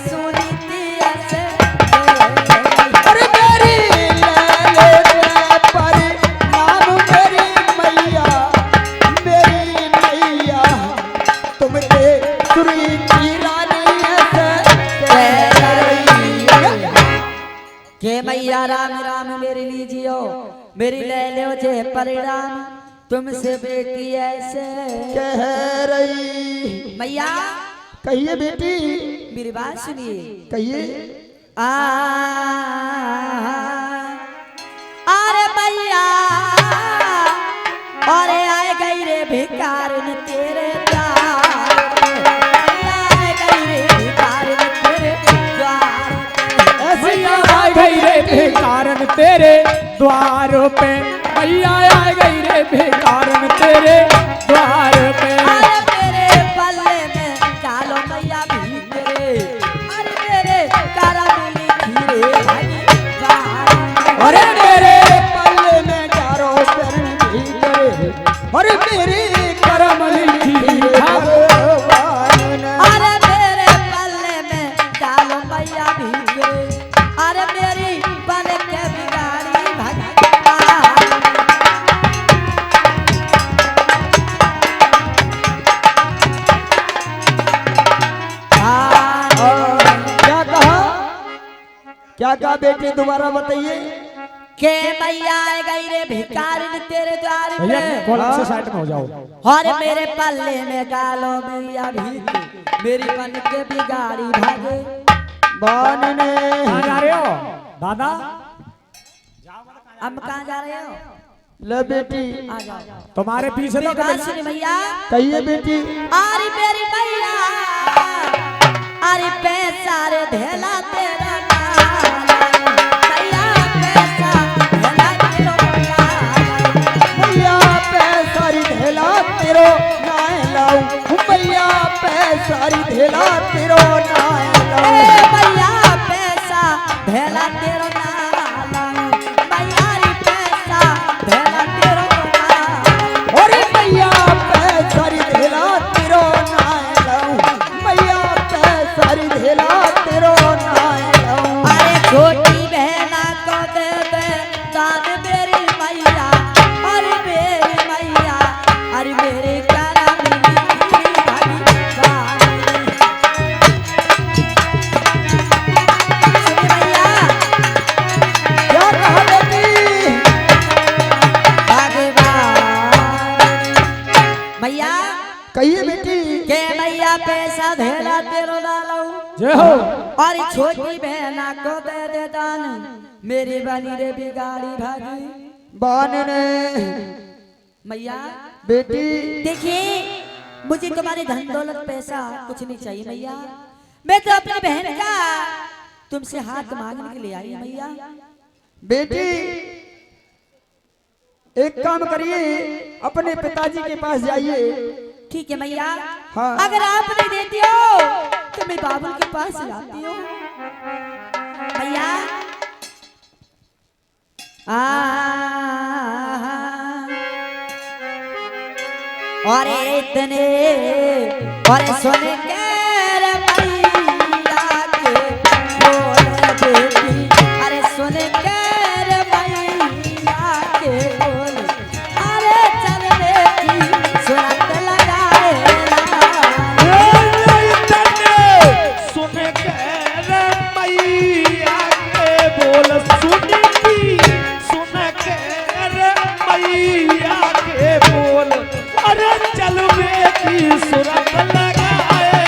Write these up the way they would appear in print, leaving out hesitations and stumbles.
सुनी थी ऐसे। अरे मेरी लैले पर नाम मेरी मैया तुमसे सुरी की रानी ऐसे के मैया राम राम मेरी लीजियो, मेरी ले लो जे परिणाम, तुमसे बेटी ऐसे कह रही। मैया कहिए बेटी, मेरी बात सुनिए। कहिए। अरे मैया अरे आए गई रे भिखारन तेरे द्वार पे, आए गई रे भिखारन तेरे द्वार पे। मैया आ गई रे भिखारन तेरे द्वार पे, मैया आ गई रे भिखारन तेरे द्वार पे। अरे मेरे पल्ले में डालो मैया भीख रे, अरे मेरे कारामिली खीरे भाई बाहर। अरे मेरे पल्ले में चारों पैर भीगे, अरे मेरे करम लिखी भगवान। अरे मेरे पल्ले में डालो मैया भीख रे, अरे मेरी पल के बिगाड़ी भगवान। क्या कहा, क्या कहा बेटी, दोबारा बताइए। के मैया आ गई रे भिखारिन तेरे द्वार भैया पे, कॉलम से साइड में हो जाओ। और मेरे पल्ले में डालो मैया भीख, मेरी पन के बिगाड़ी भागे। बान ने कहाँ जा रहे हो दादा? अब कहाँ जा रहे हो? ले बेटी, आ जाओ। तुम्हारे पीछे मेरी तो बात सुनी भैया। कहिए बेटी। अरे मेरी मैया अरे पैसा रे धेला तेरा मैया पैसा धेला तेरो मैया पैसारी धेला तेरो नाय लाऊ, मैया पैसारी धेला तेरो नाय लाऊ। मैया पैसा धेला तेरो मैया रे पैसा धेला तेरो अरे मैया पैसारी धेला तेरो नाय लाऊ, मैया पैसारी धेला तेरो नाय लाऊ। अरे छोटी बहना को दे दे दान मेरी मैया, अरे मेरी मैया, अरे मेरे कारा मिली भगवान। सुनी मैया। क्या कहा बेटी। भगवान मैया कहिए बेटी। के मैया पैसा धेला तेरो डालो, जय हो। और छोटी बहना को दे दे दान, मेरी बनी रे बिगाड़ी भागी। बान ने मैया बेटी। देखिए मुझे तुम्हारी धन दौलत पैसा कुछ नहीं चाहिए मैया, मैं तो अपनी बहन का तुमसे हाथ मांगने के लिए आई हूं मैया। बेटी एक काम करिए, अपने पिताजी के पास जाइए। ठीक है मैया। हाँ। अगर आप नहीं देती हो तो मैं बाबुल के पास जाती हूँ मैया। और इतने और सुन के रे मैया के बोल बेटी, अरे सुन के रे मैया के बोल, अरे चल बेटी सुरत लगाए सुन के रे मैया के बोल, सुनी सुन के रे मैया के बोल, अरे चल बेटी सुरत लगाए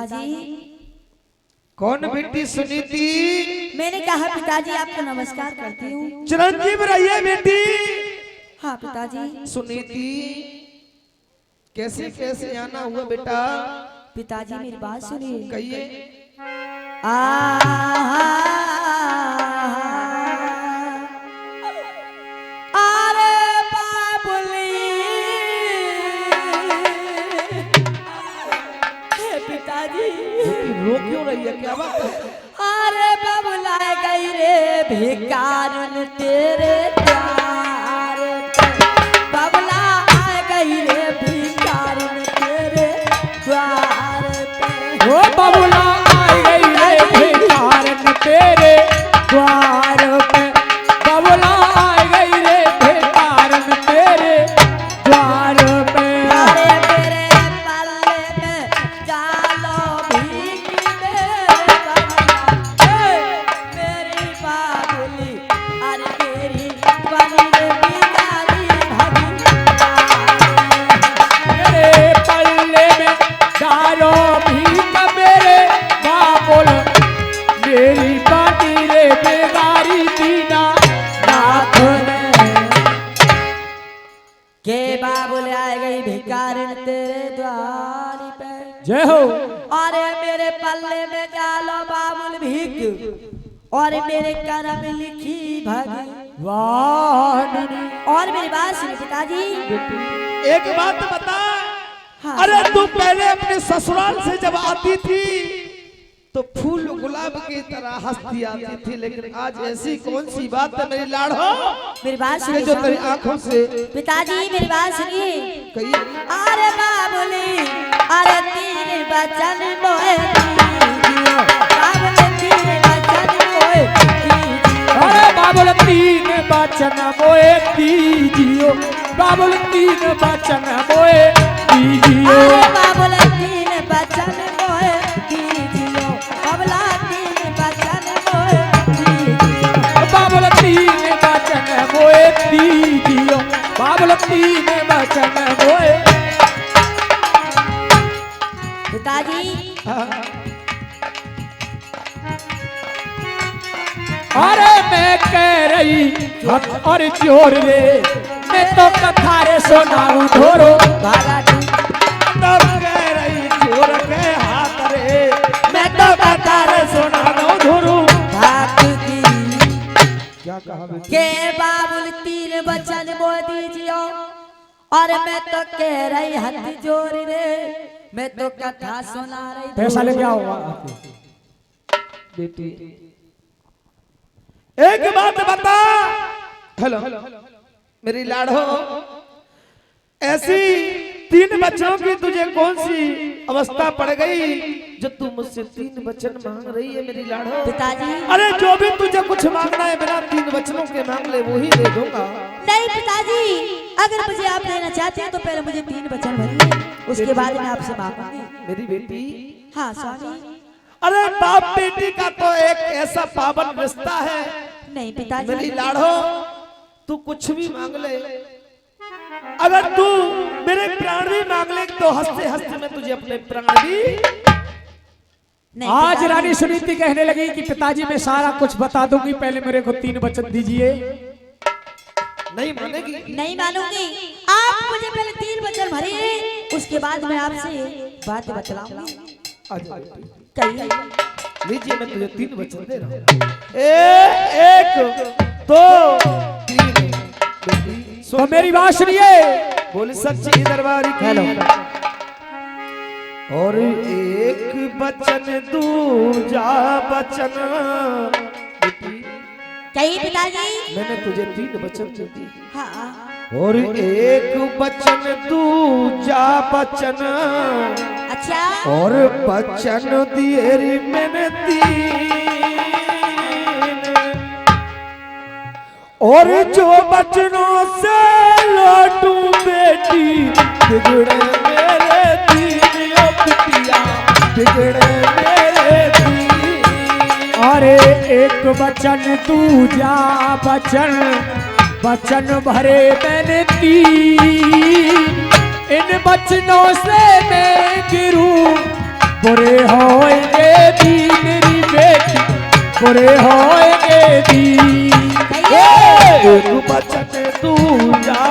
पिताजी कौन बेटी सुनीति? मैंने कहा पिताजी आपको नमस्कार करती हूँ। चिरंजीव रहिए बेटी। हाँ पिताजी। सुनीति कैसे कैसे आना हुआ बेटा? पिताजी मेरी बात सुनिए। कहिए। अरे बाबुली हे पिताजी रो क्यों रही है, क्या बात है? अरे बाबुला गई रे भिकारन तेरे द्वार पे। बाबुला आ गई रे भिकारन तेरे द्वार पे। ओ बबुला आ गई रे भिखारन तेरे द्वार पे। बबुला आ गई रे भिखारन तेरे द्वार पे। अरे मेरे पल्ले में डालो भीख मेरे बाबुला। मेरी बाबुली अरे मेरी बनी रे बिचारी मेरे पल्ले में डालो भीख मेरे बाबुल। मेरी बाटी रे बेगारी दीना नाथ ने। के बाबुल आ गई भिखारिन तेरे द्वार पे। जय हो। अरे मेरे पल्ले में डालो बाबुल भीख और मेरे करम में लिखी भगी। वाह ननी। और मेरी बात सुनिए पिताजी। एक बात बता। हाँ। अरे तू पहले अपने ससुराल से जब आती थी तो फूल गुलाब की तरह हंसती आती थी, लेकिन आज ऐसी कौन सी बात है मेरी लाड़ो मेरी बात कि सुनिए जो तेरी आंखों से? पिताजी मेरी बात सुनिए। कहिए। अरे बाबुली अरे तीन बचन मोए दीजियो। बाबुली तीन बचन मोए दीजियो। अरे बाबुल तीन बचन मोए दीजियो। बाबुल तीन बचन मोए दीजियो। अरे बाबुली तीन बचन मोए दीजियो। बाबुला तीन बचन मोए दीजियो। बाबुल तीन बचन मोए दीजियो। बाबुल तीन बचन मोए। पिताजी अरे मैं कह रही हक और जोर रे। मैं तो कथा रे सुनाऊं धोरो। भागा तब कह रही चोर के हाथ रे। मैं तो कथा रे सुना दो धुरु। भाग की क्या कहा बेटी? के बाबुल तीन बचन बोल दीजियो। और मैं तो कह रही हाथ जोड़ रे। मैं तो कथा सुना रही। पैसा ले क्या होगा? बेटी एक बात बता। हेलो मेरी लाड़ो, ऐसी तीन बच्चों की तुझे कौन सी अवस्था पड़ गई जो तू मुझसे तीन वचन मांग रही है मेरी लाड़ो? पिताजी अरे जो भी तुझे कुछ मांगना है बिना तीन वचनों के मांग ले, वो ही दे दूंगा। नहीं पिताजी, अगर मुझे आप देना चाहते हैं तो पहले मुझे तीन वचन भरिए, उसके बाद मैं आपसे मांगूंगी। मेरी बेटी। हाँ स्वामी। अरे बाप बेटी का तो एक ऐसा पावन रिश्ता है नहीं पिताजी। मेरी लाड़ो, तू कुछ भी मांग ले। अगर तू मेरे प्राण भी मांग ले तो हंसते हंसते मैं तुझे अपने प्राण भी। नहीं आज पिताजी। रानी सुनीति कहने लगी कि पिताजी मैं सारा कुछ बता दूंगी, पहले मेरे को तीन वचन दीजिए। नहीं मानेगी? नहीं मानूंगी। आप मुझे पहले तीन वचन भरिए, उसके बाद मैं आपसे बात बतलाऊंगी। आजा बेटी। कहिए। लीजिए मैं तुझे तीन वचन दे रहा हूँ। एक दो तीन। बेटी तो मेरी बात सुनिए। बोली सच्ची दरबारी की। हेलो। और एक बचन दूजा बचन। बेटी कहिए पिताजी। मैंने तुझे तीन वचन दिए। हाँ। और एक बचन दूजा बचन। अच्छा। और बचन दिए रे मैंने तीन। और जो बचनों से लौटू बेटी बिगड़े मेरे तीन। ओ बिटिया बिगड़े मेरे तीन। अरे एक वचन दूजा वचन, वचन भरे मैंने तीन। इन वचनों से मैं गिरूं बुरे होएंगे दीन री बेटी, बुरे होएंगे दीन। एक बचन तू या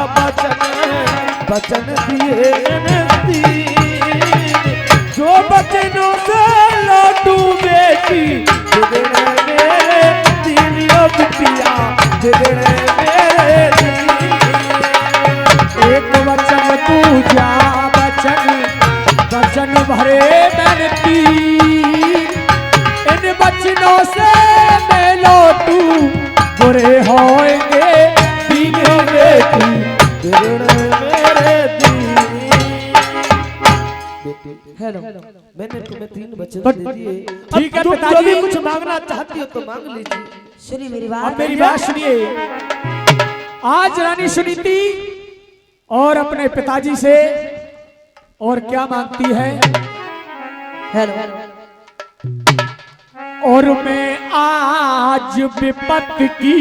बचन दिए तीन, जो बचनों से लौटू बेटी, बिगड़े मेरे दिलियों बिटिया, बिगड़े मेरे दिल। एक वचन तू जा वचन भरे मैंने तीन, इन वचनों से मैं लौटू बुरे होएंगे दीन बेटी, बिगड़े मेरे दिल। हेलो, मैंने तुम्हें 3 वचन दे दिए। ठीक है तुम जो पिताजी। भी कुछ मांगना चाहती हो तो मांग लीजिए। सुनिए मेरी अब बात। मेरी बात सुनिए। आज रानी सुनीति और अपने पिताजी से और क्या मांगती है? हेलो, और मैं आज विपत्ति की